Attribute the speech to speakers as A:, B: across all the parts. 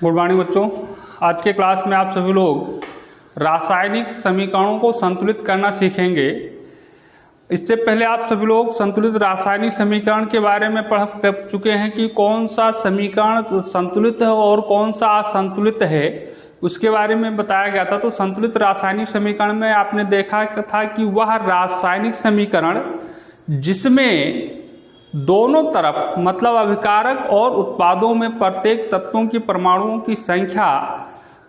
A: Good morning बच्चों। आज के क्लास में आप सभी लोग रासायनिक समीकरणों को संतुलित करना सीखेंगे। इससे पहले आप सभी लोग संतुलित रासायनिक समीकरण के बारे में पढ़ चुके हैं कि कौन सा समीकरण संतुलित है और कौन सा असंतुलित है, उसके बारे में बताया गया था। तो संतुलित रासायनिक समीकरण में आपने देखा था कि वह रासायनिक समीकरण जिसमें दोनों तरफ मतलब अभिकारक और उत्पादों में प्रत्येक तत्वों की परमाणुओं की संख्या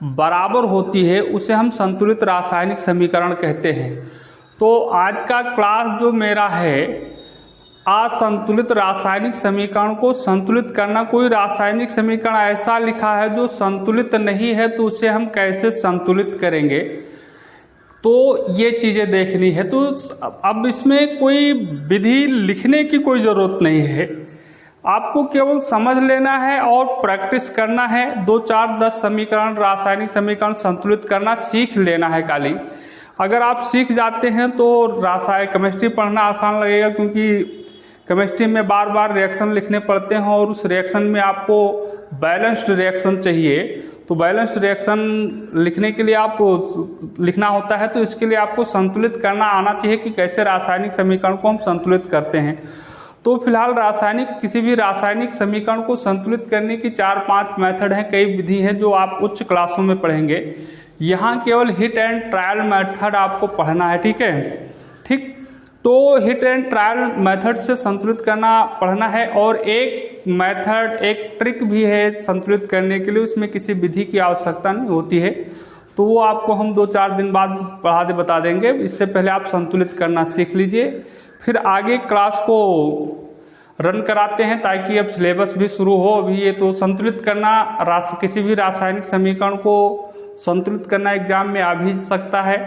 A: बराबर होती है, उसे हम संतुलित रासायनिक समीकरण कहते हैं। तो आज का क्लास जो मेरा है, असंतुलित रासायनिक समीकरण को संतुलित करना। कोई रासायनिक समीकरण ऐसा लिखा है जो संतुलित नहीं है, तो उसे हम कैसे संतुलित करेंगे, तो ये चीज़ें देखनी है। तो अब इसमें कोई विधि लिखने की कोई ज़रूरत नहीं है, आपको केवल समझ लेना है और प्रैक्टिस करना है। 2, 4, 10 समीकरण रासायनिक समीकरण संतुलित करना सीख लेना है खाली। अगर आप सीख जाते हैं तो रासायनिक केमिस्ट्री पढ़ना आसान लगेगा, क्योंकि केमिस्ट्री में बार बार रिएक्शन लिखने पड़ते हैं और उस रिएक्शन में आपको बैलेंस्ड रिएक्शन चाहिए। तो बैलेंस रिएक्शन लिखने के लिए आपको लिखना होता है, तो इसके लिए आपको संतुलित करना आना चाहिए कि कैसे रासायनिक समीकरण को हम संतुलित करते हैं। तो फिलहाल किसी भी रासायनिक समीकरण को संतुलित करने की 4-5 मेथड हैं, कई विधि हैं जो आप उच्च क्लासों में पढ़ेंगे। यहाँ केवल हिट एंड ट्रायल मेथड आपको पढ़ना है, ठीक है। ठीक, तो हिट एंड ट्रायल मेथड से संतुलित करना पढ़ना है। और एक मेथड, एक ट्रिक भी है संतुलित करने के लिए, उसमें किसी विधि की आवश्यकता नहीं होती है, तो वो आपको हम 2-4 दिन बाद बता देंगे। इससे पहले आप संतुलित करना सीख लीजिए, फिर आगे क्लास को रन कराते हैं ताकि अब सिलेबस भी शुरू हो। अभी ये तो संतुलित करना किसी भी रासायनिक समीकरण को संतुलित करना एग्जाम में आ भी सकता है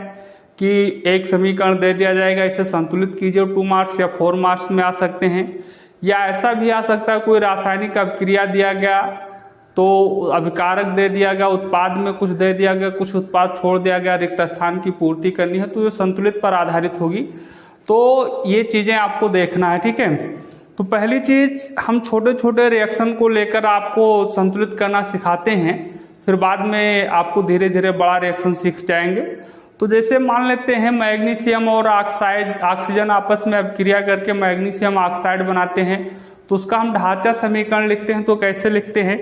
A: कि एक समीकरण दे दिया जाएगा, इसे संतुलित कीजिए, 2 मार्क्स या 4 मार्क्स में आ सकते हैं। या ऐसा भी आ सकता है कोई रासायनिक अभिक्रिया दिया गया तो अभिकारक दे दिया गया, उत्पाद में कुछ दे दिया गया, कुछ उत्पाद छोड़ दिया गया, रिक्त स्थान की पूर्ति करनी है, तो ये संतुलित पर आधारित होगी। तो ये चीज़ें आपको देखना है, ठीक है। तो पहली चीज़, हम छोटे छोटे रिएक्शन को लेकर आपको संतुलित करना सिखाते हैं, फिर बाद में आपको धीरे धीरे बड़ा रिएक्शन सीख जाएंगे। तो जैसे मान लेते हैं मैग्नीशियम और ऑक्सीजन आपस में अभिक्रिया करके मैग्नीशियम ऑक्साइड बनाते हैं, तो उसका हम ढांचा समीकरण लिखते हैं। तो कैसे लिखते हैं,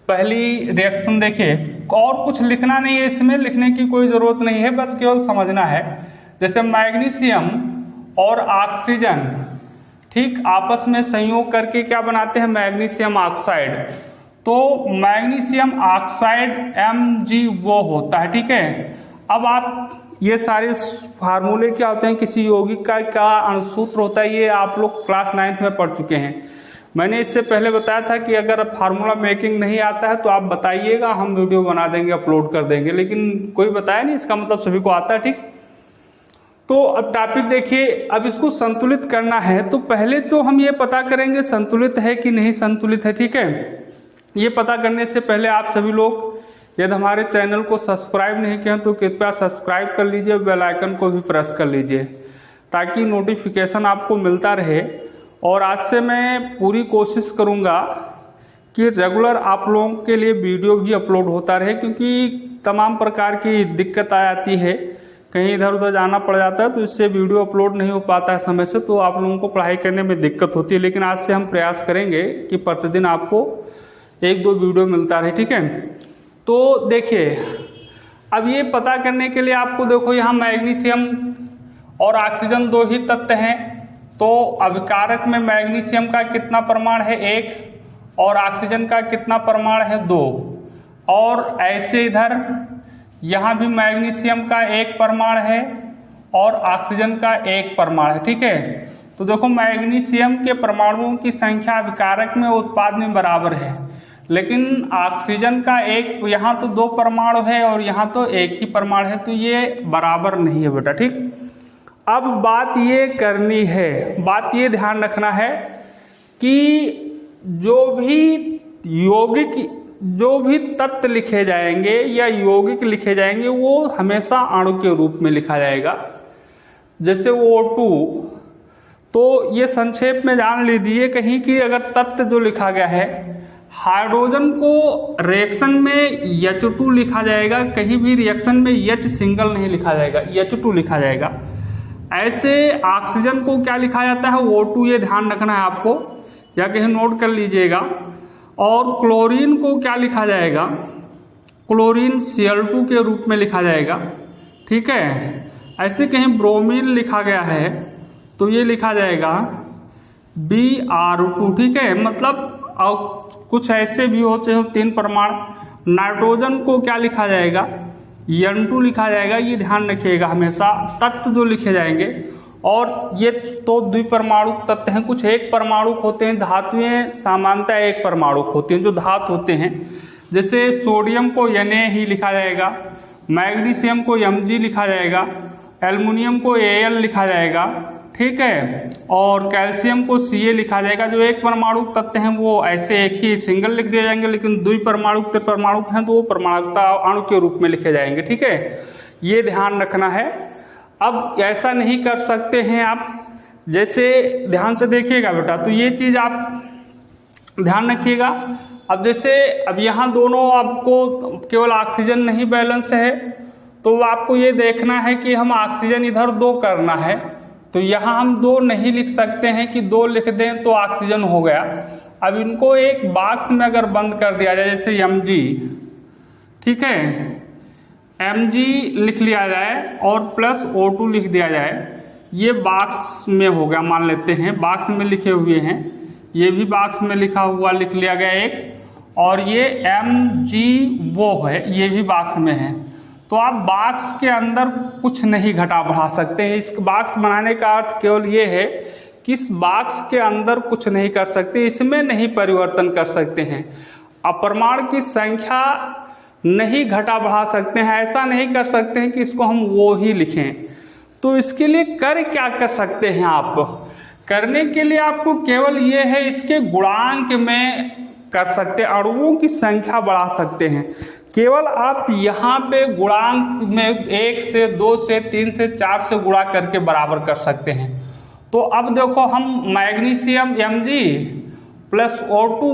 A: पहली रिएक्शन देखिए, और कुछ लिखना नहीं है, इसमें लिखने की कोई ज़रूरत नहीं है, बस केवल समझना है। जैसे मैग्नीशियम और ऑक्सीजन ठीक आपस में संयोग करके क्या बनाते हैं, मैग्नीशियम ऑक्साइड। तो मैग्नीशियम ऑक्साइड MgO होता है, ठीक है। अब आप ये सारे फार्मूले क्या होते हैं, किसी यौगिक का क्या अणुसूत्र होता है, ये आप लोग क्लास 9th में पढ़ चुके हैं। मैंने इससे पहले बताया था कि अगर फार्मूला मेकिंग नहीं आता है तो आप बताइएगा, हम वीडियो बना देंगे, अपलोड कर देंगे, लेकिन कोई बताया नहीं, इसका मतलब सभी को आता है, ठीक। तो अब टॉपिक देखिए, अब इसको संतुलित करना है तो पहले तो हम ये पता करेंगे संतुलित है कि नहीं संतुलित है, ठीक है। ये पता करने से पहले आप सभी लोग यदि हमारे चैनल को सब्सक्राइब नहीं किया तो कृपया सब्सक्राइब कर लीजिए, बेल आइकन को भी प्रेस कर लीजिए ताकि नोटिफिकेशन आपको मिलता रहे। और आज से मैं पूरी कोशिश करूँगा कि रेगुलर आप लोगों के लिए वीडियो भी अपलोड होता रहे, क्योंकि तमाम प्रकार की दिक्कत आ जाती है, कहीं इधर उधर जाना पड़ जाता है, तो इससे वीडियो अपलोड नहीं हो पाता है समय से, तो आप लोगों को पढ़ाई करने में दिक्कत होती है। लेकिन आज से हम प्रयास करेंगे कि प्रतिदिन आपको 1-2 वीडियो मिलता रहे, ठीक है। तो देखिए, अब ये पता करने के लिए आपको देखो, यहाँ मैग्नीशियम और ऑक्सीजन 2 ही तत्व हैं, तो अभिकारक में मैग्नीशियम का कितना परमाणु है, 1, और ऑक्सीजन का कितना परमाणु है, 2। और ऐसे इधर यहाँ भी मैग्नीशियम का 1 परमाणु है और ऑक्सीजन का 1 परमाणु है, ठीक है। तो देखो, मैग्नीशियम के परमाणुओं की संख्या अभिकारक में उत्पाद में बराबर है, लेकिन ऑक्सीजन का 1, यहाँ तो 2 परमाणु है और यहाँ तो 1 ही परमाणु है, तो ये बराबर नहीं है बेटा, ठीक। अब बात ये करनी है, बात ये ध्यान रखना है कि जो भी तत्व लिखे जाएंगे या यौगिक लिखे जाएंगे वो हमेशा अणु के रूप में लिखा जाएगा। जैसे O2, तो ये संक्षेप में जान लीजिए कहीं कि अगर तत्व जो लिखा गया है हाइड्रोजन को रिएक्शन में H2 लिखा जाएगा, कहीं भी रिएक्शन में H सिंगल नहीं लिखा जाएगा, H2 लिखा जाएगा। ऐसे ऑक्सीजन को क्या लिखा जाता है, O2, ये ध्यान रखना है आपको, या कहीं नोट कर लीजिएगा। और क्लोरीन को क्या लिखा जाएगा, क्लोरीन Cl2 के रूप में लिखा जाएगा, ठीक है। ऐसे कहीं ब्रोमीन लिखा गया है तो ये लिखा जाएगा Br2, ठीक है। मतलब और कुछ ऐसे भी होते हैं 3 परमाणु। नाइट्रोजन को क्या लिखा जाएगा, N2 लिखा जाएगा, ये ध्यान रखिएगा हमेशा तत्व जो लिखे जाएंगे। और ये तो द्विपरमाणु तत्व हैं, कुछ एक परमाणु होते हैं। धातुएं सामान्यतः एक परमाणु होती हैं जो धातु होते हैं, जैसे सोडियम को Na ही लिखा जाएगा, मैग्नीशियम को Mg लिखा जाएगा, एल्युमिनियम को Al लिखा जाएगा, ठीक है। और कैल्शियम को Ca लिखा जाएगा। जो एक परमाणु तत्व हैं वो ऐसे एक ही सिंगल लिख दिए जाएंगे, लेकिन द्विपरमाणु त्रिपरमाणु हैं तो वो परमाणुकता अणु के रूप में लिखे जाएंगे, ठीक है। ये ध्यान रखना है। अब ऐसा नहीं कर सकते हैं आप, जैसे ध्यान से देखिएगा बेटा, तो ये चीज़ आप ध्यान रखिएगा। अब जैसे अब यहाँ दोनों आपको केवल ऑक्सीजन नहीं बैलेंस है, तो आपको ये देखना है कि हम ऑक्सीजन इधर 2 करना है, तो यहाँ हम 2 नहीं लिख सकते हैं कि 2 लिख दें तो ऑक्सीजन हो गया। अब इनको एक बॉक्स में अगर बंद कर दिया जाए, जैसे Mg, ठीक है, Mg लिख लिया जाए और प्लस O2 लिख दिया जाए, ये बॉक्स में हो गया, मान लेते हैं बॉक्स में लिखे हुए हैं, ये भी बॉक्स में लिखा हुआ लिख लिया गया एक, और ये Mg वो है, ये भी बॉक्स में है। तो आप बॉक्स के अंदर कुछ नहीं घटा बढ़ा सकते हैं। इस बॉक्स बनाने का अर्थ केवल ये है कि इस बॉक्स के अंदर कुछ नहीं कर सकते, इसमें नहीं परिवर्तन कर सकते हैं, अपरमाणु की संख्या नहीं घटा बढ़ा सकते हैं, ऐसा नहीं कर सकते हैं कि इसको हम वो ही लिखें। तो इसके लिए कर क्या कर सकते हैं आप, करने के लिए आपको केवल ये है, इसके गुणांक में कर सकते, अणुओं की संख्या बढ़ा सकते हैं। केवल आप यहाँ पे गुणांक में 1 से 2 से 3 से 4 से गुणा करके बराबर कर सकते हैं। तो अब देखो हम मैग्नीशियम Mg प्लस O2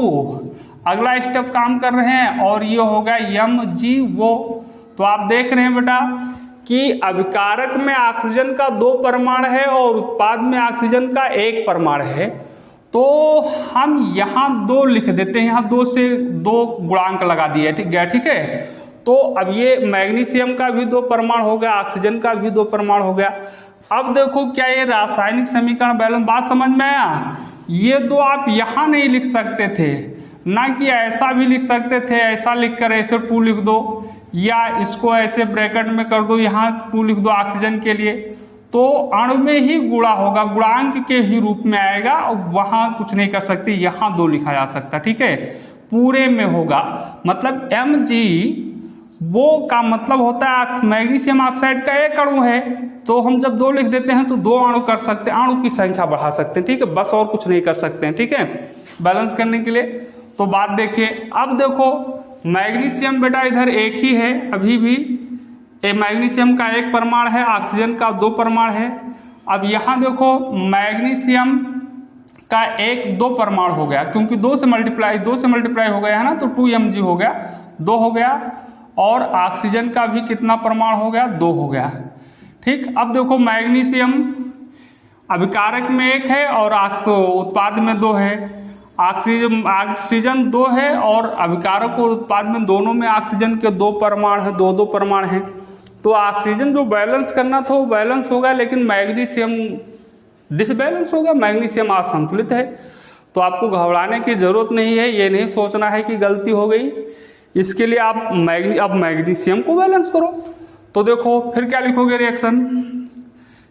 A: अगला स्टेप काम कर रहे हैं, और ये हो गया Mg वो। तो आप देख रहे हैं बेटा कि अभिकारक में ऑक्सीजन का 2 परमाणु है और उत्पाद में ऑक्सीजन का 1 परमाणु है, तो हम यहाँ 2 लिख देते हैं, यहाँ 2 से 2 गुणांक लगा दिए, ठीक है। तो अब ये मैग्नीशियम का भी 2 परमाणु हो गया, ऑक्सीजन का भी 2 परमाणु हो गया। अब देखो क्या ये रासायनिक समीकरण बैलेंस, बात समझ में आया। ये 2 आप यहाँ नहीं लिख सकते थे, ना कि ऐसा भी लिख सकते थे, ऐसा लिख कर ऐसे 2 लिख दो, या इसको ऐसे ब्रैकेट में कर दो, यहाँ 2 लिख दो ऑक्सीजन के लिए, तो अणु में ही गुणा होगा, गुणांक के ही रूप में आएगा, और वहाँ कुछ नहीं कर सकते, यहाँ 2 लिखा जा सकता, ठीक है, पूरे में होगा। मतलब Mg वो का मतलब होता है मैग्नीशियम ऑक्साइड का 1 अणु है, तो हम जब 2 लिख देते हैं तो 2 अणु कर सकते हैं, अणु की संख्या बढ़ा सकते हैं, ठीक है, बस और कुछ नहीं कर सकते हैं, ठीक है, बैलेंस करने के लिए। तो बात देखिए, अब देखो मैग्नीशियम बेटा इधर 1 ही है अभी भी, मैग्नीशियम का 1 परमाणु है, ऑक्सीजन का 2 परमाणु है। अब यहाँ देखो मैग्नीशियम का 2 परमाणु हो गया, क्योंकि 2 से मल्टीप्लाई हो गया है ना, तो 2Mg हो गया, 2 हो गया, और ऑक्सीजन का भी कितना परमाणु हो गया, 2 हो गया, ठीक। अब देखो मैग्नीशियम अभिकारक में 1 है और उत्पाद में 2 है, ऑक्सीजन 2 है, और अभिकारक और उत्पाद में दोनों में ऑक्सीजन के 2 परमाणु है, 2 परमाणु हैं। तो ऑक्सीजन जो बैलेंस करना था वो बैलेंस होगा, लेकिन मैग्नीशियम डिसबैलेंस होगा, मैग्नीशियम असंतुलित है। तो आपको घबराने की जरूरत नहीं है, ये नहीं सोचना है कि गलती हो गई। इसके लिए आप अब मैग्नीशियम को बैलेंस करो। तो देखो फिर क्या लिखोगे reaction,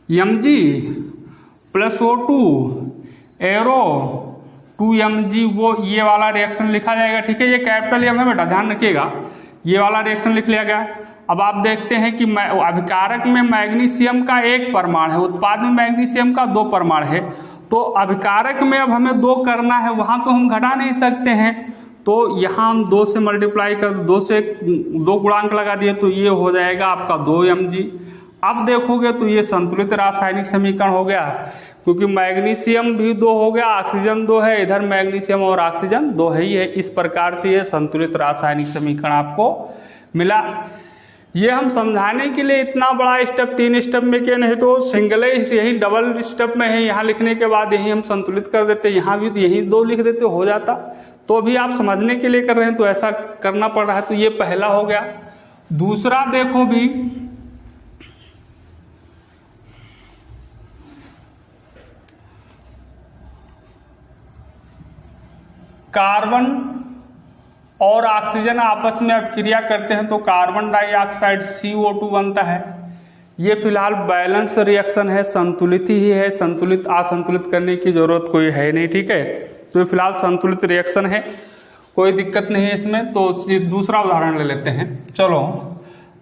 A: Mg plus O2 arrow 2Mg वो ये वाला रिएक्शन लिखा जाएगा, ठीक है। ये कैपिटल M है बेटा, ध्यान रखिएगा, ये वाला रिएक्शन लिख लिया गया। अब आप देखते हैं कि अभिकारक में मैग्नीशियम का 1 परमाणु है, उत्पाद में मैग्नीशियम का 2 परमाणु है, तो अभिकारक में अब हमें 2 करना है, वहाँ तो हम घटा नहीं सकते हैं, तो यहाँ हम 2 से मल्टीप्लाई कर 2 से 2 गुणांक लगा दिए, तो ये हो जाएगा आपका 2Mg। अब देखोगे तो ये संतुलित रासायनिक समीकरण हो गया, क्योंकि मैग्नीशियम भी 2 हो गया, ऑक्सीजन 2 है, इधर मैग्नीशियम और ऑक्सीजन 2 है ही है। इस प्रकार से ये संतुलित रासायनिक समीकरण आपको मिला। ये हम समझाने के लिए इतना बड़ा स्टेप 3 स्टेप में किया, नहीं तो सिंगल यही डबल स्टेप में है। यहाँ लिखने के बाद यही हम संतुलित कर देते, यहाँ भी यही 2 लिख देते हो जाता। तो अभी आप समझने के लिए कर रहे हैं तो ऐसा करना पड़ रहा है। तो ये पहला हो गया। दूसरा देखो भी, कार्बन और ऑक्सीजन आपस में अब क्रिया करते हैं तो कार्बन डाइऑक्साइड CO2 बनता है। ये फिलहाल बैलेंस रिएक्शन है, संतुलित ही है, संतुलित असंतुलित करने की जरूरत कोई है नहीं, ठीक है। तो ये फिलहाल संतुलित रिएक्शन है, कोई दिक्कत नहीं है इसमें। तो दूसरा उदाहरण ले लेते हैं। चलो,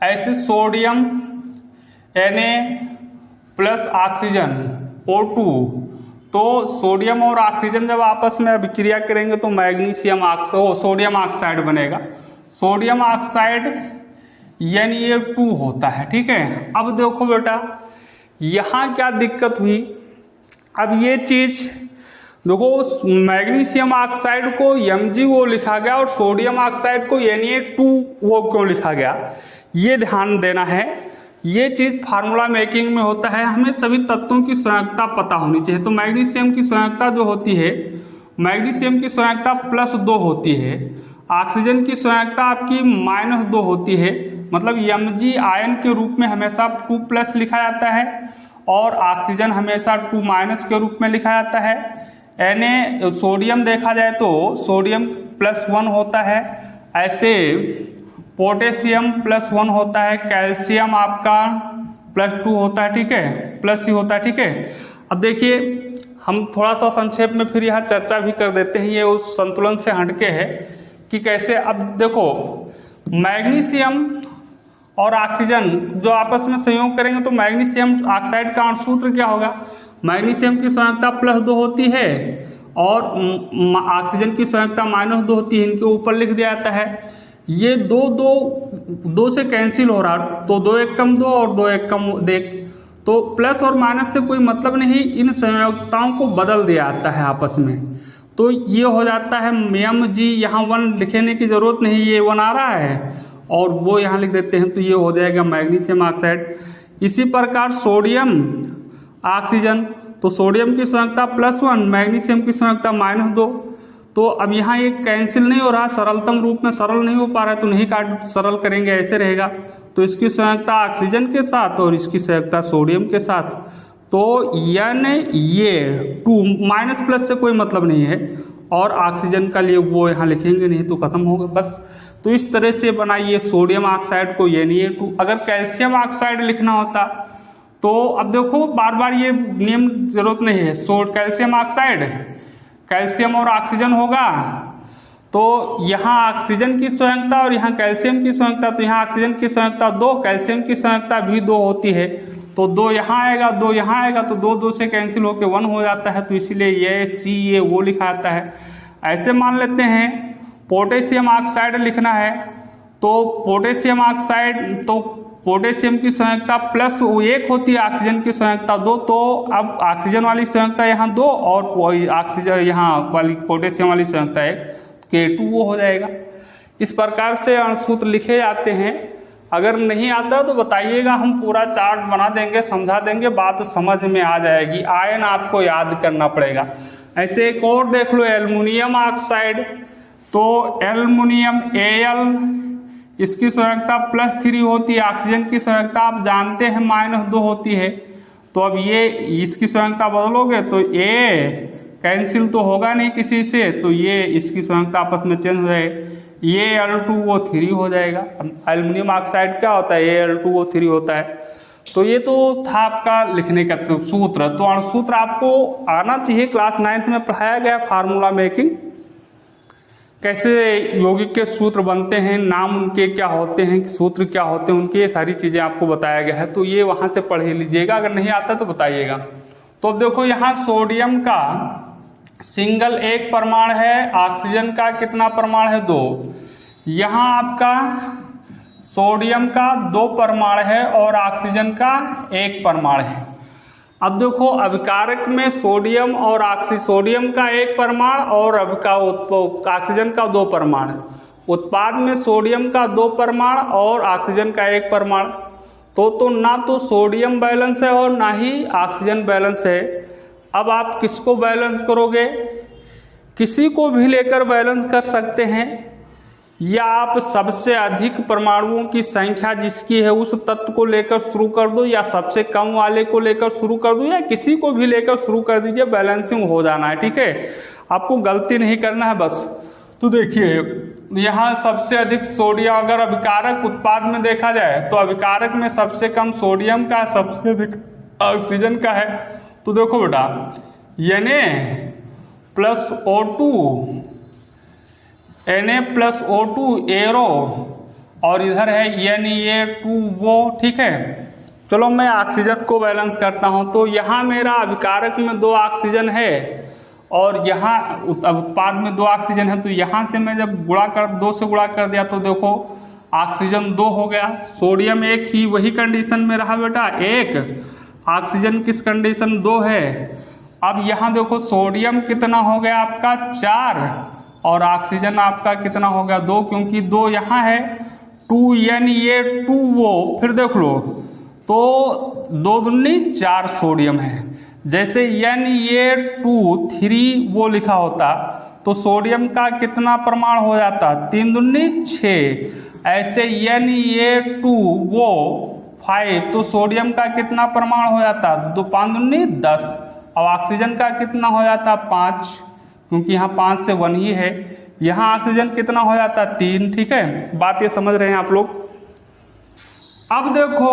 A: ऐसे सोडियम Na + ऑक्सीजन O2, तो सोडियम और ऑक्सीजन जब आपस में अभिक्रिया करेंगे तो सोडियम ऑक्साइड बनेगा। सोडियम ऑक्साइड Na2 होता है, ठीक है। अब देखो बेटा, यहाँ क्या दिक्कत हुई। अब ये चीज देखो, मैग्नीशियम ऑक्साइड को MgO लिखा गया और सोडियम ऑक्साइड को Na2O क्यों लिखा गया, ये ध्यान देना है। ये चीज फार्मूला मेकिंग में होता है, हमें सभी तत्वों की संयोजकता पता होनी चाहिए। तो मैग्नीशियम की संयोजकता जो होती है, मैग्नीशियम की संयोजकता +2 होती है, ऑक्सीजन की संयोजकता आपकी -2 होती है। मतलब Mg आयन के रूप में हमेशा 2+ लिखा जाता है और ऑक्सीजन हमेशा 2- के रूप में लिखा जाता है। सोडियम देखा जाए तो सोडियम +1 होता है, ऐसे पोटेशियम +1 होता है, कैल्शियम आपका +2 होता है, ठीक है, प्लस ही होता है, ठीक है। अब देखिए, हम थोड़ा सा संक्षेप में फिर यहाँ चर्चा भी कर देते हैं, ये उस संतुलन से हटके है कि कैसे। अब देखो, मैग्नीशियम और ऑक्सीजन जो आपस में संयोग करेंगे तो मैग्नीशियम ऑक्साइड का अणुसूत्र क्या होगा, मैग्नीशियम की संयोजकता +2 होती है और ऑक्सीजन की संयोजकता -2 होती है, इनके ऊपर लिख दिया जाता है। ये दो से कैंसिल हो रहा, तो 2 × 2 और 2 × 1 देख, तो प्लस और माइनस से कोई मतलब नहीं, इन संयोजकताओं को बदल दिया जाता है आपस में। तो ये हो जाता है Mg, यहाँ 1 लिखने की जरूरत नहीं, ये 1 आ रहा है और वो यहाँ लिख देते हैं, तो ये हो जाएगा मैग्नीशियम ऑक्साइड। इसी प्रकार सोडियम ऑक्सीजन, तो सोडियम की संयोजकता +1, मैग्नीशियम की संयोजकता -2। तो अब यहाँ ये कैंसिल नहीं हो रहा, सरलतम रूप में सरल नहीं हो पा रहा है, तो नहीं काट सरल करेंगे, ऐसे रहेगा। तो इसकी संयोजकता ऑक्सीजन के साथ और इसकी संयोजकता सोडियम के साथ, तो यानी ये 2 + से कोई मतलब नहीं है और ऑक्सीजन का लिए वो यहाँ लिखेंगे नहीं तो खत्म होगा बस। तो इस तरह से बनाइए सोडियम ऑक्साइड को Na2। अगर कैल्शियम ऑक्साइड लिखना होता तो अब देखो, बार बार ये नियम जरूरत नहीं है। कैल्शियम ऑक्साइड, कैल्शियम और ऑक्सीजन होगा, तो यहाँ ऑक्सीजन की संयोजकता और यहाँ कैल्शियम की संयोजकता, तो यहाँ ऑक्सीजन की संयोजकता 2, कैल्शियम की संयोजकता भी 2 होती है, तो 2 यहाँ आएगा, 2 यहाँ आएगा, तो 2 से कैंसिल होकर 1 हो जाता है। तो इसीलिए ये ये वो लिखा जाता है। ऐसे मान लेते हैं पोटेशियम ऑक्साइड लिखना है, तो पोटेशियम ऑक्साइड, तो पोटेशियम की संयोजकता +1 होती है, ऑक्सीजन की संयोजकता 2, तो अब ऑक्सीजन वाली संयोजकता यहाँ 2 और ऑक्सीजन यहाँ वाली पोटेशियम वाली संयोजकता 1, K2 वो हो जाएगा। इस प्रकार से अणुसूत्र लिखे जाते हैं। अगर नहीं आता तो बताइएगा, हम पूरा चार्ट बना देंगे, समझा देंगे, बात समझ में आ जाएगी। आयन आपको याद करना पड़ेगा। ऐसे एक और देख लो, एल्युमिनियम ऑक्साइड, तो एल्युमिनियम Al, इसकी संयोजकता +3 होती है, ऑक्सीजन की संयोजकता आप जानते हैं -2 होती है। तो अब ये इसकी संयोजकता बदलोगे तो A कैंसिल तो होगा नहीं किसी से, तो ये इसकी संयोजकता आपस में चेंज हो जाएगी, ये Al2O3 हो जाएगा। एल्युमिनियम ऑक्साइड क्या होता है, Al2O3 होता है। तो ये तो था आपका लिखने का सूत्र। तो अणुसूत्र आपको आना चाहिए, क्लास 9th में पढ़ाया गया फार्मूला मेकिंग, कैसे यौगिक के सूत्र बनते हैं, नाम उनके क्या होते हैं, सूत्र क्या होते हैं उनके, ये सारी चीज़ें आपको बताया गया है। तो ये वहाँ से पढ़ लीजिएगा, अगर नहीं आता तो बताइएगा। तो अब देखो, यहाँ सोडियम का सिंगल 1 परमाणु है, ऑक्सीजन का कितना परमाणु है, 2। यहाँ आपका सोडियम का 2 परमाणु है और ऑक्सीजन का 1 परमाणु है। अब देखो अभिकारक में सोडियम और सोडियम का 1 परमाणु और ऑक्सीजन का 2 परमाणु, उत्पाद में सोडियम का 2 परमाणु और ऑक्सीजन का 1 परमाणु, तो ना तो सोडियम बैलेंस है और ना ही ऑक्सीजन बैलेंस है। अब आप किसको बैलेंस करोगे? किसी को भी लेकर बैलेंस कर सकते हैं, या आप सबसे अधिक परमाणुओं की संख्या जिसकी है उस तत्व को लेकर शुरू कर दो, या सबसे कम वाले को लेकर शुरू कर दो, या किसी को भी लेकर शुरू कर दीजिए, बैलेंसिंग हो जाना है। ठीक है, आपको गलती नहीं करना है बस। तो देखिए यहाँ सबसे अधिक सोडियम, अगर अभिकारक उत्पाद में देखा जाए तो अभिकारक में सबसे कम सोडियम का, सबसे अधिक ऑक्सीजन का है। तो देखो बेटा Na+O2 Na+O2 एरो, और इधर है Na2O। ठीक है, चलो मैं ऑक्सीजन को बैलेंस करता हूं। तो यहाँ मेरा अभिकारक में 2 ऑक्सीजन है और यहाँ उत्पाद में 2 ऑक्सीजन है। तो यहाँ से मैं जब 2 से गुणा कर दिया तो देखो ऑक्सीजन 2 हो गया, सोडियम 1 ही वही कंडीशन में रहा बेटा 1, ऑक्सीजन किस कंडीशन 2 है। अब यहाँ देखो सोडियम कितना हो गया आपका 4 और ऑक्सीजन आपका कितना हो गया 2, क्योंकि 2 यहाँ है 2Na2O। फिर देख लो तो 2 दूनी 4 सोडियम है। जैसे Na2 वो लिखा होता तो सोडियम का कितना परमाणु हो जाता 3 दूनी 6। ऐसे Na2O 5 तो सोडियम का कितना परमाणु हो जाता 2 5 दूनी 10, और ऑक्सीजन का कितना हो जाता 5, क्योंकि यहाँ 5 से 1 ही है। यहाँ ऑक्सीजन कितना हो जाता 3। ठीक है, बात ये समझ रहे हैं आप लोग। अब देखो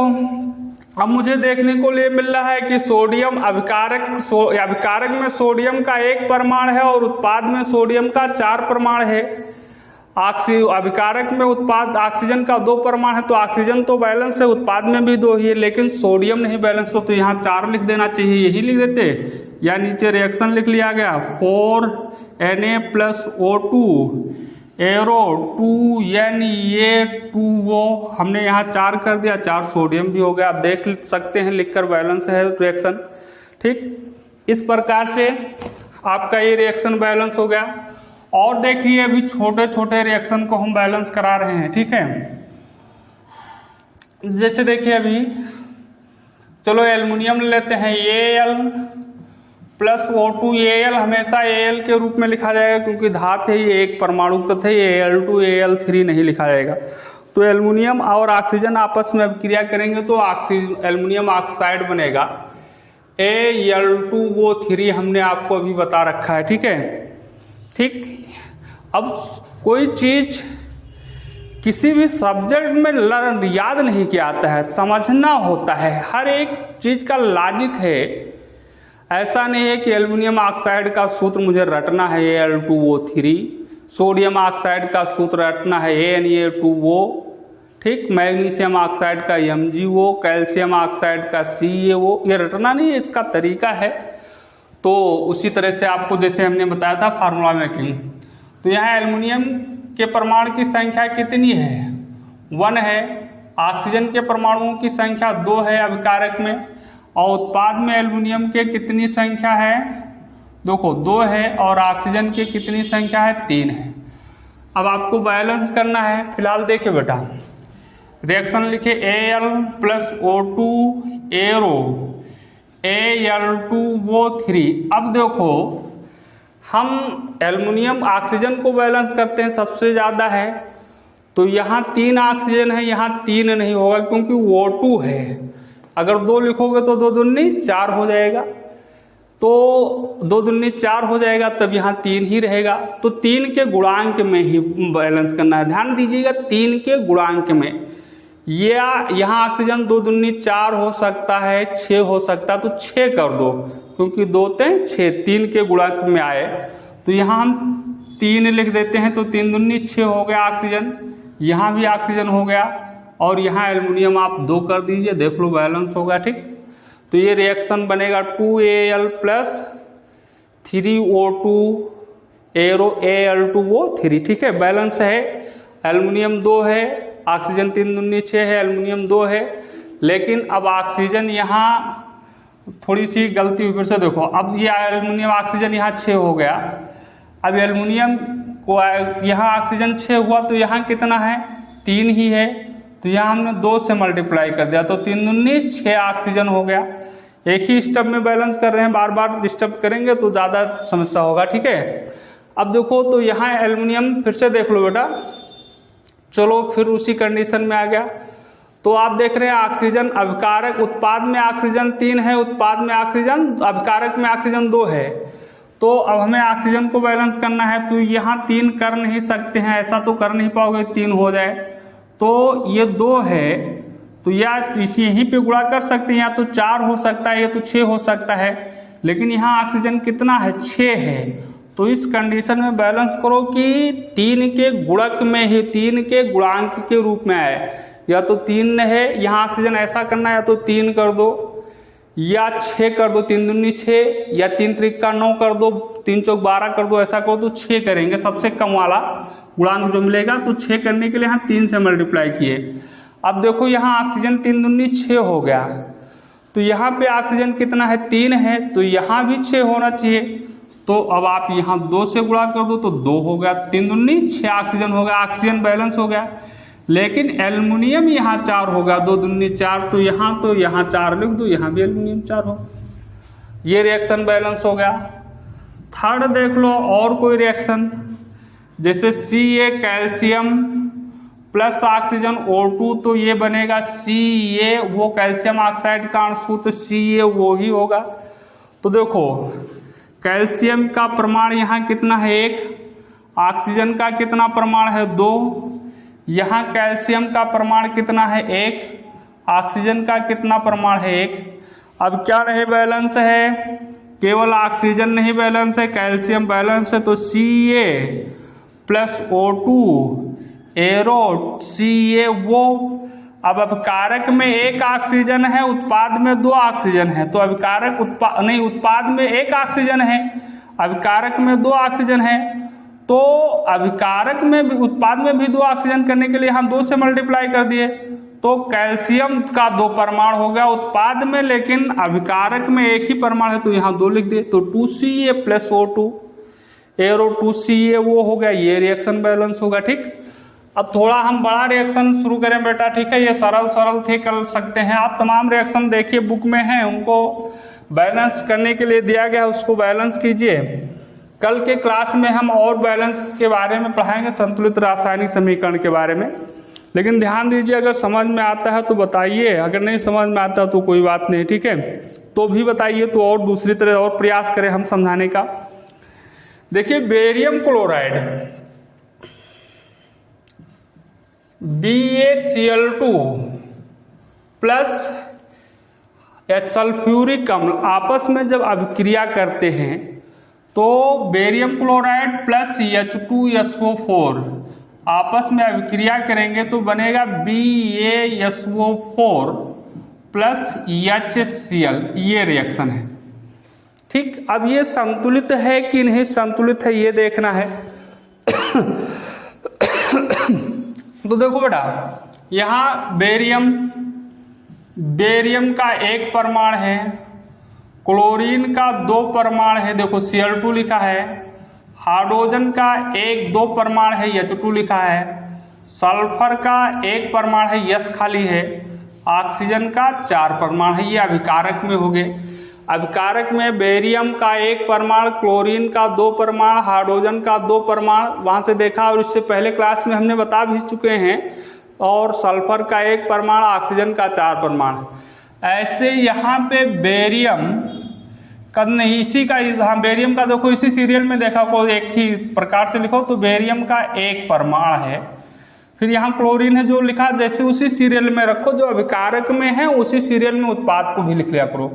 A: अब मुझे देखने को लिए मिल रहा है कि सोडियम अभिकारक में सोडियम का 1 परमाणु है और उत्पाद में सोडियम का 4 परमाणु है। अभिकारक में उत्पाद ऑक्सीजन का 2 परमाणु है, तो ऑक्सीजन तो बैलेंस है, उत्पाद में भी 2 ही है, लेकिन सोडियम नहीं बैलेंस हो। तो यहाँ 4 लिख देना चाहिए, यही लिख देते, या नीचे रिएक्शन लिख लिया गया 4Na+O2 एरो 2Na2O। हमने यहाँ 4 कर दिया, 4 सोडियम भी हो गया। आप देख सकते हैं लिखकर बैलेंस है रिएक्शन। ठीक, इस प्रकार से आपका ये रिएक्शन बैलेंस हो गया। और देखिए अभी छोटे छोटे रिएक्शन को हम बैलेंस करा रहे हैं। ठीक है, जैसे देखिए अभी चलो एल्युमिनियम लेते हैं Al+O2। Al हमेशा Al के रूप में लिखा जाएगा क्योंकि धातु है, ये 1 परमाणु तत्व है, Al2 Al3 नहीं लिखा जाएगा। तो एल्युमिनियम और ऑक्सीजन आपस में अब क्रिया करेंगे तो एल्युमिनियम ऑक्साइड बनेगा Al2O3, हमने आपको अभी बता रखा है। ठीक है, ठीक। अब कोई चीज किसी भी सब्जेक्ट में याद नहीं किया आता है, समझना होता है, हर एक चीज का लॉजिक है। ऐसा नहीं है कि एल्युमिनियम ऑक्साइड का सूत्र मुझे रटना है Al2O3, सोडियम ऑक्साइड का सूत्र रटना है Na2O, ठीक, मैग्नीशियम ऑक्साइड का MgO, कैल्शियम ऑक्साइड का CaO, ये रटना नहीं है, इसका तरीका है। तो उसी तरह से आपको जैसे हमने बताया था फार्मूला मेकिंग, तो यहाँ एल्युमिनियम के परमाणु की संख्या कितनी है 1 है, ऑक्सीजन के परमाणुओं की संख्या 2 है अभिकारक में, और उत्पाद में एल्युमिनियम के कितनी संख्या है देखो 2 है, और ऑक्सीजन की कितनी संख्या है 3 है। अब आपको बैलेंस करना है। फिलहाल देखिए बेटा रिएक्शन लिखे Al+O2 एरो Al2O3। अब देखो हम एल्युमिनियम ऑक्सीजन को बैलेंस करते हैं, सबसे ज़्यादा है, तो यहाँ 3 ऑक्सीजन है, यहाँ 3 नहीं होगा क्योंकि O2 है। अगर 2 लिखोगे तो 2 दूनी 4 हो जाएगा, तो 2 दूनी 4 हो जाएगा, तब यहाँ 3 ही रहेगा। तो 3 के गुणांक में ही बैलेंस करना है, ध्यान दीजिएगा 3 के गुणांक में। या यहाँ ऑक्सीजन 2 दूनी 4 हो सकता है, 6 हो सकता है, तो 6 कर दो क्योंकि 2 ते 6, 3 के गुणांक में आए। तो यहाँ हम 3 लिख देते हैं, तो 3 दूनी 6 हो गया ऑक्सीजन, यहाँ भी ऑक्सीजन हो गया, और यहाँ एल्युमिनियम आप 2 कर दीजिए, देख लो बैलेंस होगा। ठीक, तो ये रिएक्शन बनेगा 2Al+3O2 एरो Al2O3। ठीक है, बैलेंस है, एल्युमिनियम 2 है, ऑक्सीजन 3 दूनी 6 है, एल्युमिनियम 2 है। लेकिन अब ऑक्सीजन यहाँ थोड़ी सी गलती हुई, फिर से देखो, अब ये एल्युमिनियम ऑक्सीजन यहाँ 6 हो गया। अब एल्युमिनियम को यहाँ ऑक्सीजन 6 हुआ तो यहाँ कितना है, 3 ही है, तो यहाँ हमने 2 से मल्टीप्लाई कर दिया तो 3 दूनी 6 ऑक्सीजन हो गया। एक ही स्टेप में बैलेंस कर रहे हैं, बार बार डिस्टर्ब करेंगे तो ज़्यादा समस्या होगा, ठीक है। अब देखो तो यहाँ एल्युमिनियम फिर से देख लो बेटा, चलो फिर उसी कंडीशन में आ गया। तो आप देख रहे हैं ऑक्सीजन अभिकारक, उत्पाद में ऑक्सीजन 3 है, उत्पाद में ऑक्सीजन, अभिकारक में ऑक्सीजन 2 है। तो अब हमें ऑक्सीजन को बैलेंस करना है, तो यहाँ 3 कर नहीं सकते हैं, ऐसा तो कर नहीं पाओगे 3 हो जाए, तो ये 2 है, तो या इसी यहीं पे गुणा कर सकते हैं, या तो 4 हो सकता है, या तो 6 हो सकता है। लेकिन यहाँ ऑक्सीजन कितना है, 6 है। तो इस कंडीशन में बैलेंस करो कि 3 के गुणक में ही, 3 के गुणांक के रूप में आए, या तो 3 है, यहाँ ऑक्सीजन ऐसा करना है, या तो 3 कर दो या 6 कर दो, 3 दूनी 6, या 3 त्रिका 9 कर दो, 3 चौक 12 कर दो, ऐसा करो तो 6 करेंगे, सबसे कम वाला गुणांक जो मिलेगा। तो 6 करने के लिए यहाँ 3 से मल्टीप्लाई किए। अब देखो यहाँ ऑक्सीजन 3 दूनी 6 हो गया, तो यहाँ पे ऑक्सीजन कितना है, 3 है, तो यहाँ भी 6 होना चाहिए। तो अब आप यहाँ 2 से गुणा कर दो तो 2 हो गया, 3 दूनी 6 ऑक्सीजन हो गया, ऑक्सीजन बैलेंस हो गया। लेकिन एल्युमिनियम यहाँ 4 हो गया, 2 दूनी 4, तो यहाँ 4 लिख दो, यहाँ भी एल्युमिनियम 4 हो, ये रिएक्शन बैलेंस हो गया। थर्ड देख लो और कोई रिएक्शन, जैसे Ca calcium plus oxygen O2, तो ये बनेगा Ca, वो कैल्शियम ऑक्साइड का अणु, तो Ca वो ही होगा। तो देखो कैल्शियम का प्रमाण यहाँ कितना है, 1, ऑक्सीजन का कितना प्रमाण है, 2, यहाँ कैल्शियम का प्रमाण कितना है, 1, ऑक्सीजन का कितना प्रमाण है, 1। अब क्या नहीं बैलेंस है, केवल ऑक्सीजन नहीं बैलेंस है, कैल्शियम बैलेंस है। तो Ca plus O2 arrow Ca वो, अब अभिकारक में 1 ऑक्सीजन है, उत्पाद में 2 ऑक्सीजन है, तो अभिकारक उत्पाद में 1 ऑक्सीजन है, अभिकारक में 2 ऑक्सीजन है, तो अभिकारक में भी, उत्पाद में भी 2 ऑक्सीजन करने के लिए हम 2 से मल्टीप्लाई कर दिए, तो कैल्शियम का 2 परमाणु हो गया उत्पाद में, लेकिन अभिकारक में 1 ही परमाणु है, तो यहाँ 2 लिख दिए। तो 2Ca plus O2 arrow 2Ca वो हो गया, ये रिएक्शन बैलेंस होगा, ठीक। अब थोड़ा हम बड़ा रिएक्शन शुरू करें बेटा, ठीक है, ये सरल थे, कर सकते हैं आप। तमाम रिएक्शन देखिए बुक में हैं, उनको बैलेंस करने के लिए दिया गया है, उसको बैलेंस कीजिए। कल के क्लास में हम और बैलेंस के बारे में पढ़ाएंगे, संतुलित रासायनिक समीकरण के बारे में। लेकिन ध्यान दीजिए, अगर समझ में आता है तो बताइए, अगर नहीं समझ में आता तो कोई बात नहीं, ठीक है, तो भी बताइए, तो और दूसरी तरह और प्रयास करें हम समझाने का। देखिए barium chloride BaCl2 plus sulphuric अम्ल आपस में जब अभिक्रिया करते हैं तो बेरियम क्लोराइड प्लस H2SO4 आपस में अभिक्रिया करेंगे तो बनेगा BaSO4 प्लस HCl, ये रिएक्शन है, ठीक। अब ये संतुलित है कि नहीं संतुलित है ये देखना है। तो देखो बेटा, यहाँ बेरियम का 1 परमाणु है, क्लोरीन का 2 परमाणु है, देखो Cl2 लिखा है, हाइड्रोजन का 1-2 परमाणु है, H2 लिखा है, सल्फर का 1 परमाणु है, यस खाली है, ऑक्सीजन का 4 परमाणु है, ये अभिकारक में हो गए। अभिकारक में बेरियम का 1 परमाणु, क्लोरीन का 2 परमाणु, हाइड्रोजन का 2 परमाणु, वहां से देखा और इससे पहले क्लास में हमने बता भी चुके हैं, और सल्फर का 1 परमाणु, ऑक्सीजन का 4 परमाणु। ऐसे यहाँ पे बेरियम का नहीं, इसी का, हाँ बेरियम का देखो इसी सीरियल में देखा को एक ही प्रकार से लिखो, तो बेरियम का 1 परमाणु है, फिर यहाँ क्लोरीन है जो लिखा, जैसे उसी सीरियल में रखो, जो अभिकारक में है उसी सीरियल में उत्पाद को भी लिख लिया करो।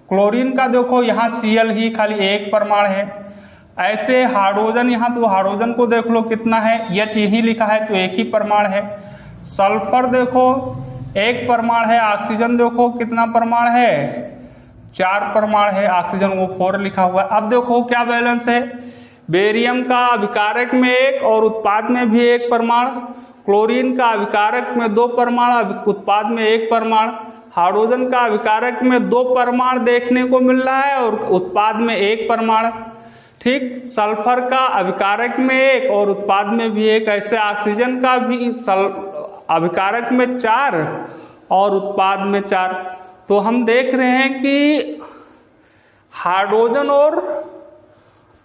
A: क्लोरीन का देखो यहाँ Cl ही खाली 1 परमाणु है। ऐसे हाइड्रोजन, यहाँ तो हाइड्रोजन को देख लो कितना है, H यही लिखा है तो 1 ही परमाणु है। सल्फर देखो 1 परमाणु है, ऑक्सीजन देखो कितना परमाणु है, 4 परमाणु है, ऑक्सीजन वो 4 लिखा हुआ है। अब देखो क्या बैलेंस है, बेरियम का अभिकारक में 1 और उत्पाद में भी 1 परमाणु, क्लोरीन का अभिकारक में 2 परमाणु, उत्पाद में 1 परमाणु। हाइड्रोजन का अभिकारक में 2 परमाणु देखने को मिल रहा है और उत्पाद में 1 परमाणु। ठीक, सल्फर का अभिकारक में 1 और उत्पाद में भी 1। ऐसे ऑक्सीजन का भी अभिकारक में 4 और उत्पाद में 4। तो हम देख रहे हैं कि हाइड्रोजन और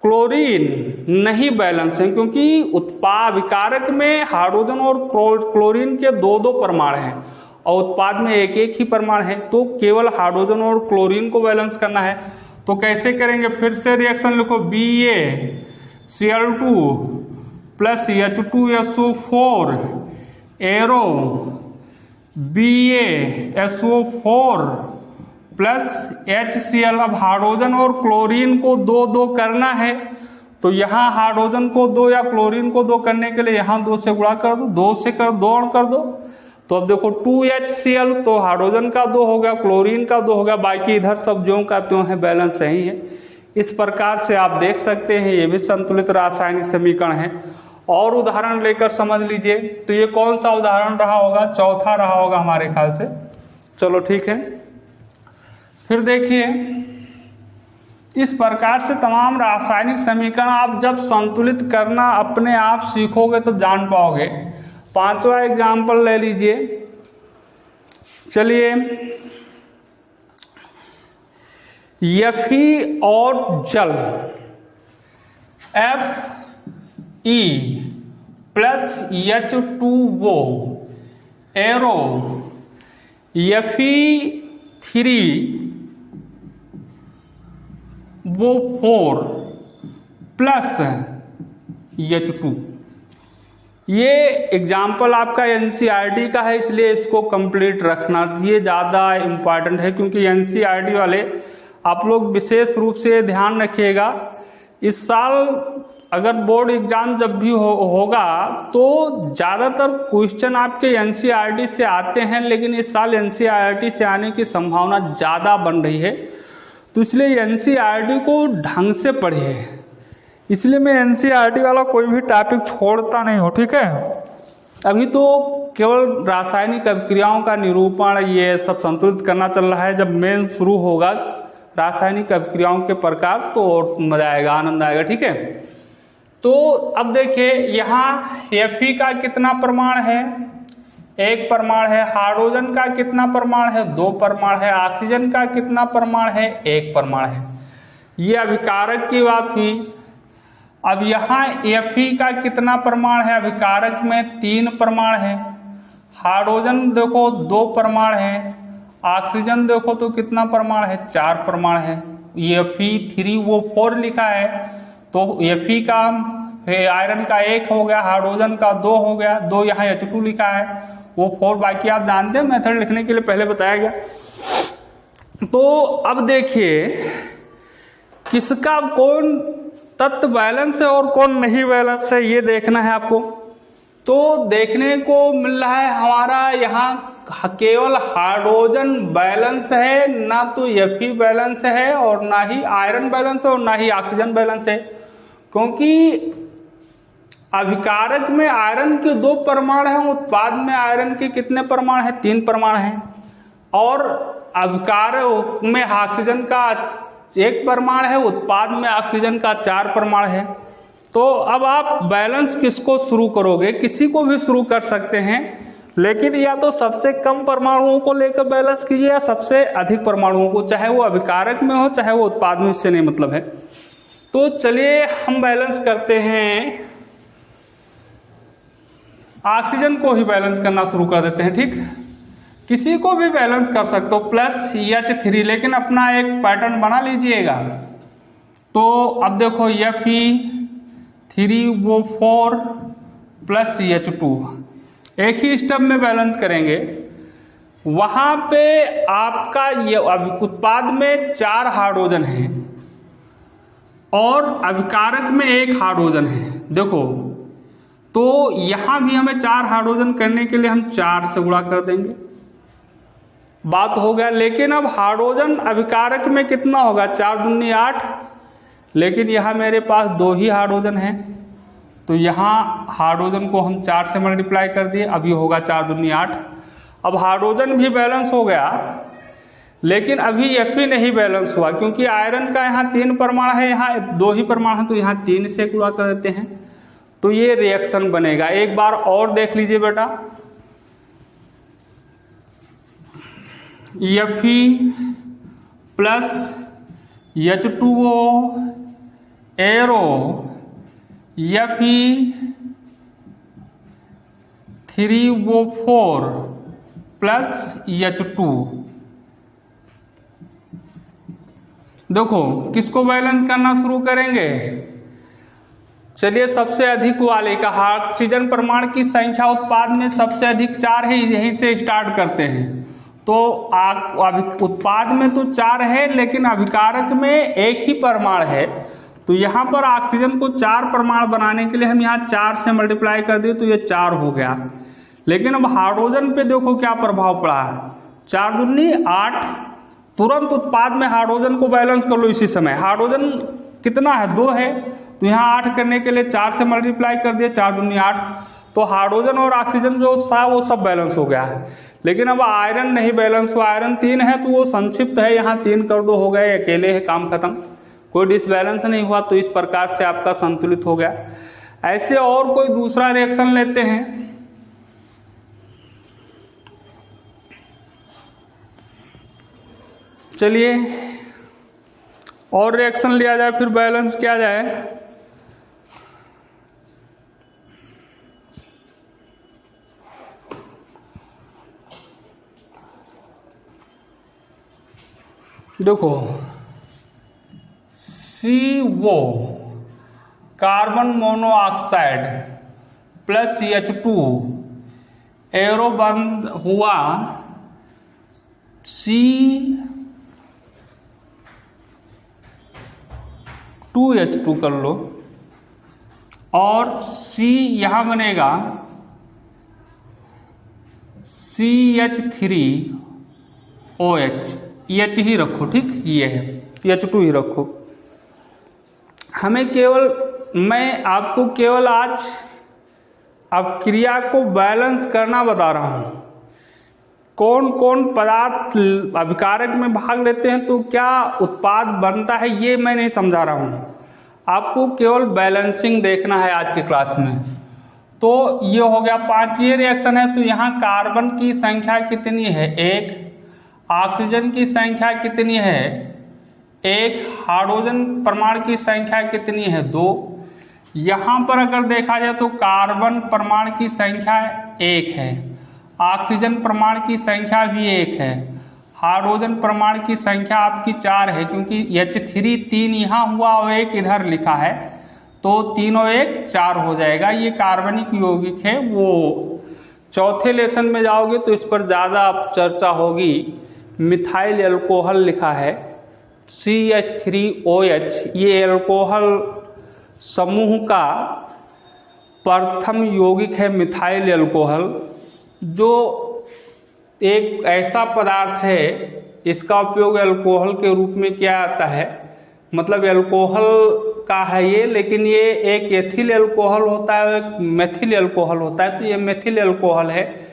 A: क्लोरीन नहीं बैलेंस है, क्योंकि उत्पाद अभिकारक में हाइड्रोजन और क्लोरीन के 2-2 परमाणु हैं और उत्पाद में 1-1 ही परमाणु है। तो केवल हाइड्रोजन और क्लोरीन को बैलेंस करना है। तो कैसे करेंगे, फिर से रिएक्शन लिखो, BaCl2 plus H2SO4 arrow BaSO4 plus HCl। अब हाइड्रोजन और क्लोरीन को 2-2 करना है, तो यहाँ हाइड्रोजन को 2 या क्लोरीन को 2 करने के लिए यहाँ 2 से गुणा कर दो, 2 से कर 2 और कर दो। तो अब देखो 2HCl, तो हाइड्रोजन का 2 हो गया, क्लोरीन का 2 हो गया, बाकी इधर सब ज्यों का त्यों है, बैलेंस सही है। इस प्रकार से आप देख सकते हैं ये भी संतुलित रासायनिक समीकरण है। और उदाहरण लेकर समझ लीजिए। तो ये कौन सा उदाहरण रहा होगा, चौथा रहा होगा हमारे ख्याल से। चलो ठीक है, फिर देखिए इस प्रकार से तमाम रासायनिक समीकरण आप जब संतुलित करना अपने आप सीखोगे तो जान पाओगे। 5वां एग्जाम्पल ले लीजिए। चलिए, Fe और जल Fe plus H2O arrow Fe3O4 plus H2। ये एग्जाम्पल आपका NCERT का है, इसलिए इसको कंप्लीट रखना, ये ज़्यादा इम्पॉर्टेंट है। क्योंकि NCERT वाले आप लोग विशेष रूप से ध्यान रखिएगा, इस साल अगर बोर्ड एग्जाम जब भी होगा तो ज़्यादातर क्वेश्चन आपके NCERT से आते हैं, लेकिन इस साल NCERT से आने की संभावना ज़्यादा बन रही है। तो इसलिए NCERT को ढंग से पढ़िए, इसलिए मैं NCERT वाला कोई भी टॉपिक छोड़ता नहीं हूँ। ठीक है, अभी तो केवल रासायनिक अभिक्रियाओं का निरूपण ये सब संतुलित करना चल रहा है। जब मेन शुरू होगा रासायनिक अभिक्रियाओं के प्रकार तो और मजा आएगा, आनंद आएगा। ठीक है, तो अब देखिए यहाँ Fe का कितना परमाणु है, 1 परमाणु है। हाइड्रोजन का कितना परमाणु है, 2 परमाणु है। ऑक्सीजन का कितना परमाणु है, 1 परमाणु है। ये अभिकारक की बात हुई। अब यहाँ Fe का कितना परमाणु है, अभिकारक में 3 परमाणु है। हाइड्रोजन देखो 2 परमाणु है। ऑक्सीजन देखो तो कितना परमाणु है, 4 परमाणु है। Fe3O4 लिखा है, तो Fe का आयरन का 1 हो गया, हाइड्रोजन का 2 हो गया, 2 यहाँ H2 लिखा है, वो 4 बाकी आप जानते हैं, मेथड लिखने के लिए पहले बताया गया। तो अब देखिए किसका कौन तत्व बैलेंस है और कौन नहीं बैलेंस है, ये देखना है आपको। तो देखने को मिल रहा है हमारा यहाँ केवल हाइड्रोजन बैलेंस है, ना तो Fe बैलेंस है और ना ही आयरन बैलेंस है और ना ही ऑक्सीजन बैलेंस है। क्योंकि अभिकारक में आयरन के 2 परमाणु हैं, उत्पाद में आयरन के कितने परमाणु हैं, 3 परमाणु हैं। और अभिकारक में ऑक्सीजन का 1 परमाणु है, उत्पाद में ऑक्सीजन का 4 परमाणु है। तो अब आप बैलेंस किसको शुरू करोगे, किसी को भी शुरू कर सकते हैं, लेकिन या तो सबसे कम परमाणुओं को लेकर बैलेंस कीजिए या सबसे अधिक परमाणुओं को, चाहे वो अभिकारक में हो चाहे वो उत्पाद में, इससे नहीं मतलब है। तो चलिए हम बैलेंस करते हैं, ऑक्सीजन को ही बैलेंस करना शुरू कर देते हैं। ठीक, किसी को भी बैलेंस कर सकते हो, प्लस H3, लेकिन अपना एक पैटर्न बना लीजिएगा। तो अब देखो Fe3O4 प्लस H2 एक ही स्टेप में बैलेंस करेंगे। वहां पे आपका ये उत्पाद में 4 हाइड्रोजन है और अभिकारक में 1 हाइड्रोजन है। देखो, तो यहां भी हमें 4 हाइड्रोजन करने के लिए हम 4 से गुणा कर देंगे, बात हो गया। लेकिन अब हाइड्रोजन अभिकारक में कितना होगा, 4 दूनी 8, लेकिन यहाँ मेरे पास 2 ही हाइड्रोजन है। तो यहाँ हाइड्रोजन को हम 4 से मल्टीप्लाई कर दिए, अब ये होगा 4 दूनी 8। अब हाइड्रोजन भी बैलेंस हो गया, लेकिन अभी Fe नहीं बैलेंस हुआ, क्योंकि आयरन का यहाँ 3 परमाणु है, यहाँ 2 ही परमाणु है, तो यहाँ 3 से गुणा कर देते हैं, तो ये रिएक्शन बनेगा। एक बार और देख लीजिए बेटा, Fe plus H2O arrow Fe3O4 plus H2। देखो किसको बैलेंस करना शुरू करेंगे, चलिए सबसे अधिक वाले का, ऑक्सीजन परमाणु की संख्या उत्पाद में सबसे अधिक 4 है, यहीं से स्टार्ट करते हैं। तो उत्पाद में तो 4 है, लेकिन अभिकारक में एक ही परमाणु है, तो यहाँ पर ऑक्सीजन को 4 परमाणु बनाने के लिए हम यहाँ 4 से मल्टीप्लाई कर दिए, तो ये 4 हो गया। लेकिन अब हाइड्रोजन पे देखो क्या प्रभाव पड़ा है, 4 दूनी 8, तुरंत उत्पाद में हाइड्रोजन को बैलेंस कर लो इसी समय। हाइड्रोजन कितना है, 2 है, तो यहाँ 8 करने के लिए 4 से मल्टीप्लाई कर दिए, 4 दूनी 8, तो हाइड्रोजन और ऑक्सीजन जो था वो सब बैलेंस हो गया है। लेकिन अब आयरन नहीं बैलेंस हुआ, आयरन 3 है तो वो संक्षिप्त है, यहाँ 3 कर दो, हो गए, अकेले है, काम खत्म, कोई डिसबैलेंस नहीं हुआ, तो इस प्रकार से आपका संतुलित हो गया। ऐसे और कोई दूसरा रिएक्शन लेते हैं, चलिए और रिएक्शन लिया जाए, फिर बैलेंस किया जाए। देखो CO carbon monoxide plus H2 arrow बंद हुआ C2H2 कर लो, और C यहाँ बनेगा CH3OH, H ही रखो, ठीक, ये है, H2 ही रखो। हमें केवल, मैं आपको केवल आज अब क्रिया को बैलेंस करना बता रहा हूँ। कौन कौन पदार्थ अभिकारक में भाग लेते हैं तो क्या उत्पाद बनता है, ये मैं नहीं समझा रहा हूँ, आपको केवल बैलेंसिंग देखना है आज के क्लास में। तो ये हो गया 5, ये रिएक्शन है, तो यहाँ कार्बन की संख्या कितनी है, 1, ऑक्सीजन की संख्या कितनी है, 1, हाइड्रोजन परमाणु की संख्या कितनी है, 2। यहाँ पर अगर देखा जाए तो कार्बन परमाणु की संख्या 1 है, ऑक्सीजन परमाणु की संख्या भी 1 है, हाइड्रोजन परमाणु की संख्या आपकी 4 है, क्योंकि H3 3 यहाँ हुआ और 1 इधर लिखा है, तो 3 और 1 4 हो जाएगा। ये कार्बनिक यौगिक है, वो चौथे लेसन में जाओगे तो इस पर ज़्यादा चर्चा होगी। मिथाइल एल्कोहल लिखा है CH3OH, ये एल्कोहल समूह का प्रथम यौगिक है मिथाइल एल्कोहल, जो एक ऐसा पदार्थ है, इसका उपयोग एल्कोहल के रूप में किया जाता है, मतलब एल्कोहल का है ये, लेकिन ये एक एथिल एल्कोहल होता है, एक मेथिल एल्कोहल होता है, तो ये मेथिल एल्कोहल है।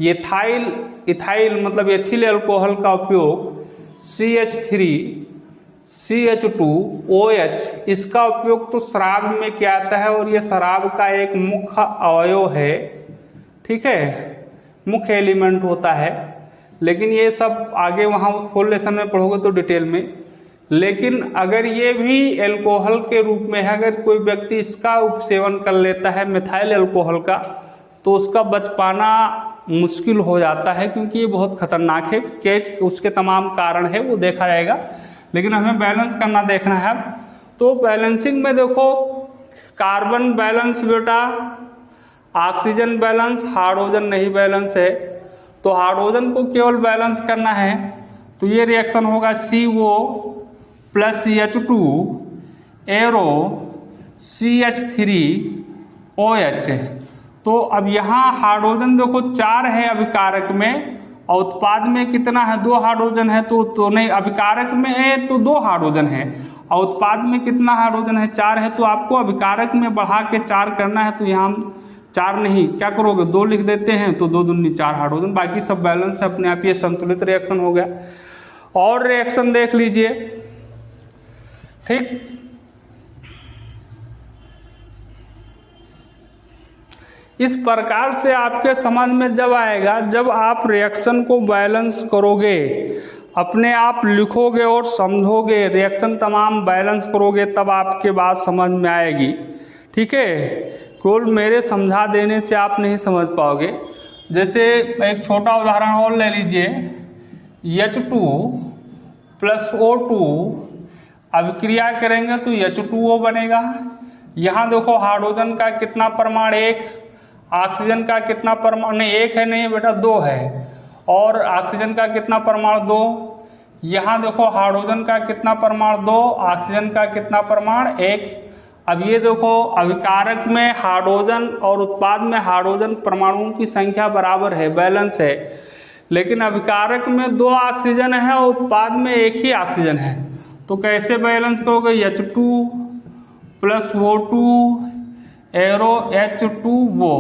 A: इथाइल मतलब एथिल एल्कोहल का उपयोग CH3 CH2OH, इसका उपयोग तो शराब में किया जाता है, और ये शराब का एक मुख्य अवयव है, ठीक है, मुख्य एलिमेंट होता है। लेकिन ये सब आगे वहाँ फुल लेसन में पढ़ोगे तो डिटेल में। लेकिन अगर ये भी एल्कोहल के रूप में है, अगर कोई व्यक्ति इसका उपसेवन कर लेता है मिथाइल एल्कोहल का, तो उसका बच पाना मुश्किल हो जाता है, क्योंकि ये बहुत खतरनाक है। के उसके तमाम कारण है, वो देखा जाएगा, लेकिन हमें बैलेंस करना देखना है। तो बैलेंसिंग में देखो, कार्बन बैलेंस बेटा, ऑक्सीजन बैलेंस, हाइड्रोजन नहीं बैलेंस है, तो हाइड्रोजन को केवल बैलेंस करना है, तो ये रिएक्शन होगा CO plus H2 arrow CH3OH। तो अब यहाँ हाइड्रोजन देखो 4 है अभिकारक में, और उत्पाद में कितना है, 2 हाइड्रोजन है, तो नहीं, अभिकारक में है तो 2 हाइड्रोजन है, और उत्पाद में कितना हाइड्रोजन है, 4 है, तो आपको अभिकारक में बढ़ा के 4 करना है। तो यहाँ हम 4 नहीं, क्या करोगे, 2 लिख देते हैं, तो 2 दूनी 4 हाइड्रोजन, बाकी सब बैलेंस है अपने आप। ये संतुलित रिएक्शन हो गया। और रिएक्शन देख लीजिए, ठीक। इस प्रकार से आपके समझ में जब आएगा, जब आप रिएक्शन को बैलेंस करोगे, अपने आप लिखोगे और समझोगे, रिएक्शन तमाम बैलेंस करोगे, तब आपके बात समझ में आएगी, ठीक है। केवल मेरे समझा देने से आप नहीं समझ पाओगे। जैसे एक छोटा उदाहरण और ले लीजिए, H2 + O2 अभिक्रिया करेंगे तो H2O बनेगा। यहाँ देखो हाइड्रोजन का कितना परमाणु, 1, ऑक्सीजन का कितना परमाणु, नहीं 1 है, नहीं बेटा 2 है, और ऑक्सीजन का कितना परमाणु, 2। यहाँ देखो हाइड्रोजन का कितना परमाणु, 2, ऑक्सीजन का कितना परमाणु, 1। अब ये देखो अभिकारक में हाइड्रोजन और उत्पाद में हाइड्रोजन परमाणुओं की संख्या बराबर है, बैलेंस है, लेकिन अभिकारक में 2 ऑक्सीजन है और उत्पाद में 1 ही ऑक्सीजन है। तो कैसे बैलेंस करोगे, H2 + O2 एरो H2O,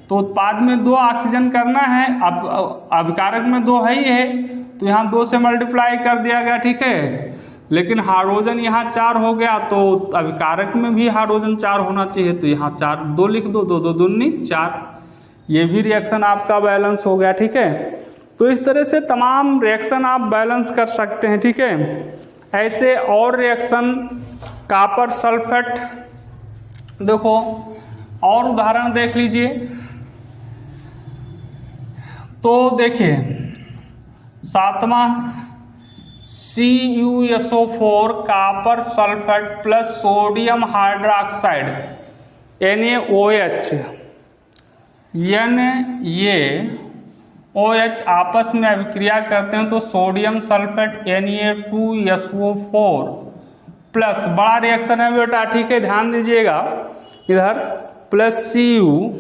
A: तो उत्पाद में 2 ऑक्सीजन करना है, अब अभिकारक में 2 है ही है, तो यहाँ 2 से मल्टीप्लाई कर दिया गया, ठीक है। लेकिन हाइड्रोजन यहाँ 4 हो गया, तो अभिकारक में भी हाइड्रोजन 4 होना चाहिए, तो यहाँ 4, 2 लिख दो, 2 दूनी 4। ये भी रिएक्शन आपका बैलेंस हो गया, ठीक है। तो इस तरह से तमाम रिएक्शन आप बैलेंस कर सकते हैं, ठीक है। ऐसे और रिएक्शन, कॉपर सल्फेट, देखो और उदाहरण देख लीजिए। तो देखिए 7वां CuSO4 copper sulphate plus sodium hydroxide NaOH, ये OH आपस में अभिक्रिया करते हैं, तो सोडियम सल्फेट Na2SO4 प्लस, बड़ा रिएक्शन है बेटा, ठीक है, ध्यान दीजिएगा इधर, प्लस CuOH,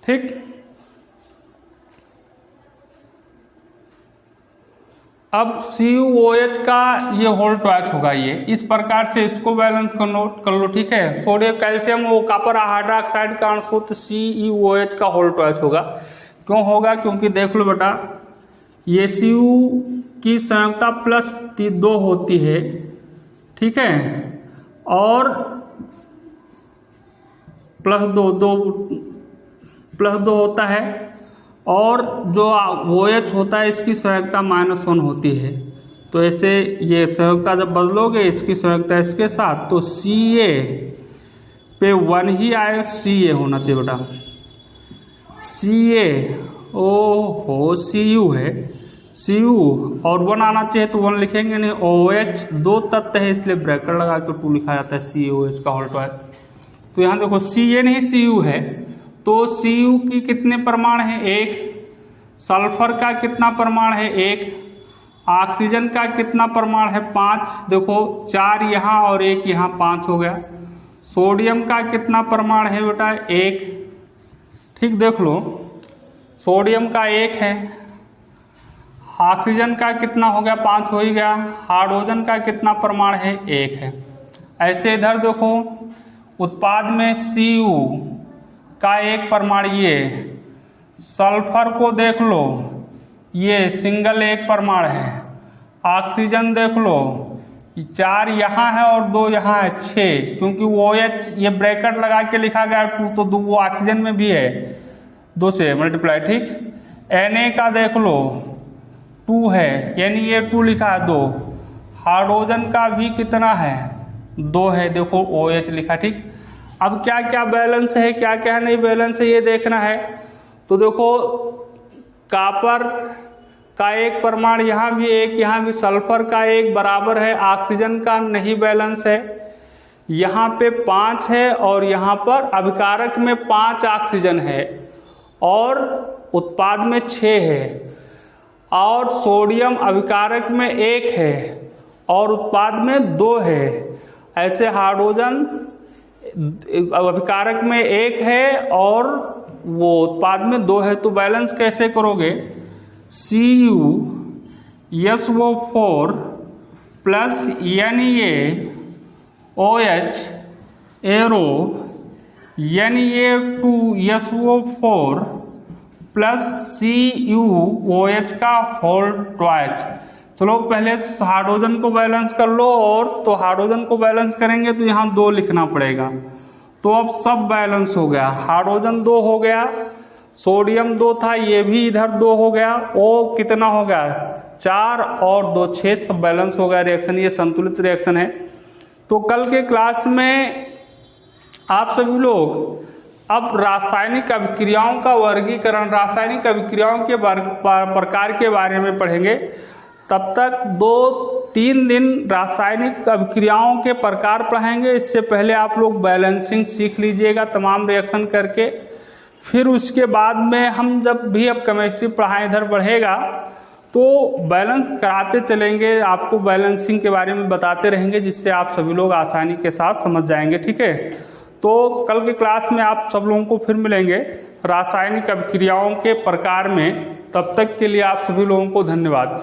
A: ठीक। अब CuOH का ये होल ट्वाइस होगा, ये इस प्रकार से इसको बैलेंस कर नोट कर लो, ठीक है। सोडियम कैल्शियम वो कॉपर हाइड्रोक्साइड का अंश हो, तो CuOH का होल ट्वाइस होगा। क्यों होगा, क्योंकि देख लो बेटा, ये Cu की संयोजकता +2 होती है, ठीक है, और +2 होता है, और जो OH होता है इसकी संयोजकता -1 होती है। तो ऐसे ये संयोजकता जब बदलोगे, इसकी संयोजकता इसके साथ, तो Ca पे 1 ही आएगा, Ca होना चाहिए बेटा, Ca, ओहो Cu है, Cu और 1 आना चाहिए, तो 1 लिखेंगे नहीं। OH 2 तत्व है, इसलिए ब्रैकेट लगा के 2 लिखा जाता है, COH का होल ट्वाइस। तो यहाँ देखो Ca नहीं Cu है, तो Cu की कितने परमाणु है, 1, सल्फर का कितना परमाणु है, 1, ऑक्सीजन का कितना परमाणु है, 5, देखो 4 यहाँ और 1 यहाँ, 5 हो गया। सोडियम का कितना परमाणु है बेटा, 1, ठीक, देख लो सोडियम का 1 है। ऑक्सीजन का कितना हो गया, 5 हो ही गया। हाइड्रोजन का कितना परमाणु है, 1 है। ऐसे इधर देखो उत्पाद में Cu का 1 परमाणु, ये सल्फर को देख लो, ये सिंगल 1 परमाणु है। ऑक्सीजन देख लो, 4 यहाँ है और 2 यहाँ है, 6, क्योंकि OH ये ब्रैकेट लगा के लिखा गया 2, तो 2 वो ऑक्सीजन में भी है, 2 से मल्टीप्लाई, ठीक। Na का देख लो 2 है, यानी ये 2 लिखा है 2। हाइड्रोजन का भी कितना है, 2 है, देखो OH लिखा, ठीक। अब क्या क्या बैलेंस है, क्या क्या नहीं बैलेंस है, ये देखना है। तो देखो कॉपर का 1 परमाणु, यहाँ भी 1, यहाँ भी सल्फर का 1 बराबर है, ऑक्सीजन का नहीं बैलेंस है, यहाँ पे 5 है, और यहाँ पर अभिकारक में 5 ऑक्सीजन है और उत्पाद में 6 है, और सोडियम अभिकारक में 1 है और उत्पाद में 2 है। ऐसे हाइड्रोजन अभिकारक में 1 है और वो उत्पाद में 2 है। तो बैलेंस कैसे करोगे, CuSO4 plus NaOH arrow Na2SO4 plus CuOH का होल ट्वाइस। चलो पहले हाइड्रोजन को बैलेंस कर लो, और तो हाइड्रोजन को बैलेंस करेंगे तो यहाँ 2 लिखना पड़ेगा। तो अब सब बैलेंस हो गया, हाइड्रोजन 2 हो गया, सोडियम 2 था, ये भी इधर 2 हो गया, ओ कितना हो गया 4 और 2 6, सब बैलेंस हो गया रिएक्शन। ये संतुलित रिएक्शन है। तो कल के क्लास में आप सभी लोग अब रासायनिक अभिक्रियाओं का वर्गीकरण, रासायनिक अभिक्रियाओं के प्रकार के बारे में पढ़ेंगे। तब तक 2-3 दिन रासायनिक अभिक्रियाओं के प्रकार पढ़ाएंगे। इससे पहले आप लोग बैलेंसिंग सीख लीजिएगा तमाम रिएक्शन करके। फिर उसके बाद में हम जब भी अब केमिस्ट्री पढ़ाएं इधर बढ़ेगा तो बैलेंस कराते चलेंगे, आपको बैलेंसिंग के बारे में बताते रहेंगे, जिससे आप सभी लोग आसानी के साथ समझ जाएंगे। ठीक है, तो कल के क्लास में आप सब लोगों को फिर मिलेंगे रासायनिक अभिक्रियाओं के प्रकार में। तब तक के लिए आप सभी लोगों को धन्यवाद।